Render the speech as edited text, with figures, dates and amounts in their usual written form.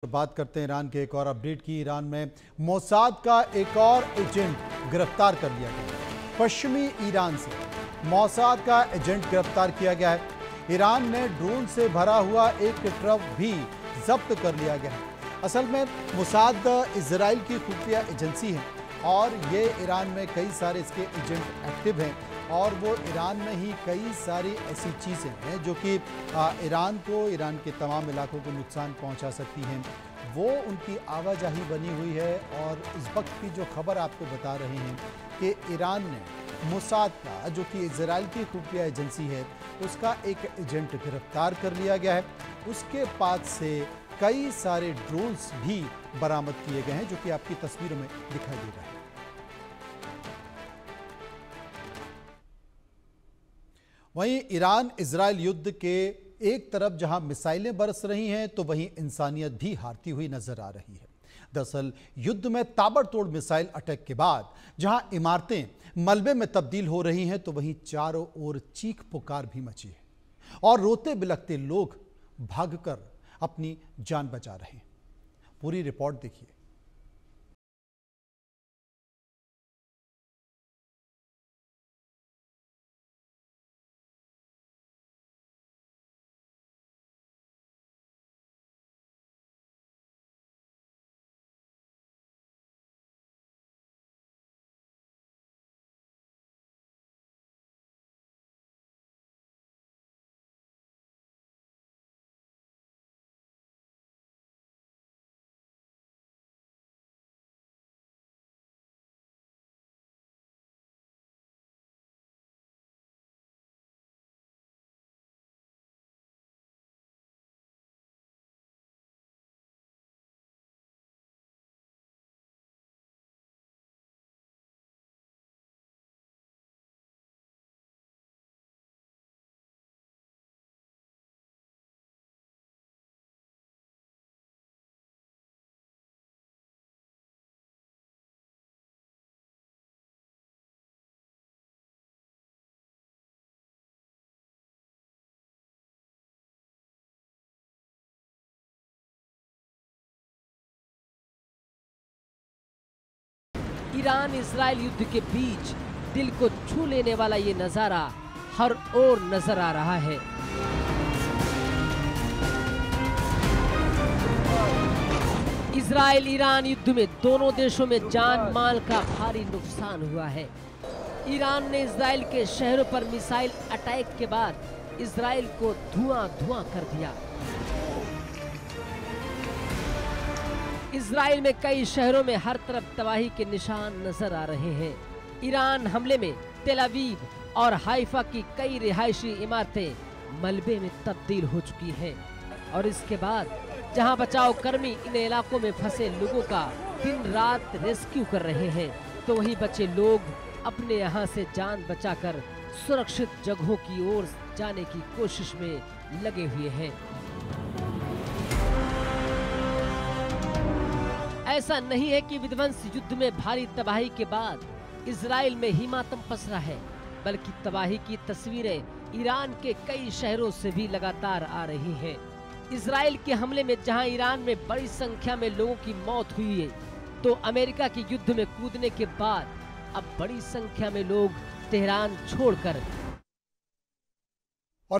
बात करते हैं ईरान के एक और अपडेट की। ईरान में मोसाद का एक और एजेंट गिरफ्तार कर लिया गया। पश्चिमी ईरान से मोसाद का एजेंट गिरफ्तार किया गया है। ईरान ने ड्रोन से भरा हुआ एक ट्रक भी जब्त कर लिया गया है। असल में मोसाद इजराइल की खुफिया एजेंसी है और ये ईरान में कई सारे इसके एजेंट एक्टिव हैं और वो ईरान में ही कई सारी ऐसी चीज़ें हैं जो कि ईरान को, ईरान के तमाम इलाकों को नुकसान पहुंचा सकती हैं। वो उनकी आवाजाही बनी हुई है और इस वक्त की जो खबर आपको बता रहे हैं कि ईरान ने मोसाद का, जो कि इजराइल की खुफिया एजेंसी है, उसका एक एजेंट गिरफ्तार कर लिया गया है। उसके पास से कई सारे ड्रोन्स भी बरामद किए गए हैं जो कि आपकी तस्वीरों में दिखाई दे रहा है। वहीं ईरान इजराइल युद्ध के एक तरफ जहां मिसाइलें बरस रही हैं तो वहीं इंसानियत भी हारती हुई नजर आ रही है। दरअसल युद्ध में ताबड़तोड़ मिसाइल अटैक के बाद जहां इमारतें मलबे में तब्दील हो रही हैं तो वहीं चारों ओर चीख पुकार भी मची है और रोते बिलखते लोग भागकर अपनी जान बचा रहे हैं। पूरी रिपोर्ट देखिए। ईरान इजराइल युद्ध के बीच दिल को छू लेने वाला ये नजारा हर ओर नजर आ रहा है। इजराइल ईरान युद्ध में दोनों देशों में जान माल का भारी नुकसान हुआ है। ईरान ने इजराइल के शहरों पर मिसाइल अटैक के बाद इजराइल को धुआं धुआं कर दिया। इजराइल में कई शहरों में हर तरफ तबाही के निशान नजर आ रहे हैं। ईरान हमले में तेल अवीव और हाइफा की कई रिहायशी इमारतें मलबे में तब्दील हो चुकी हैं और इसके बाद जहां बचाव कर्मी इन इलाकों में फंसे लोगों का दिन रात रेस्क्यू कर रहे हैं तो वहीं बचे लोग अपने यहां से जान बचाकर सुरक्षित जगहों की ओर जाने की कोशिश में लगे हुए हैं। ऐसा नहीं है कि विध्वंस युद्ध में भारी तबाही के बाद इजराइल में ही मातम पसरा है, बल्कि तबाही की तस्वीरें ईरान के कई शहरों से भी लगातार आ रही हैं। इजराइल के हमले में जहां ईरान में बड़ी संख्या में लोगों की मौत हुई है तो अमेरिका के युद्ध में कूदने के बाद अब बड़ी संख्या में लोग तेहरान छोड़कर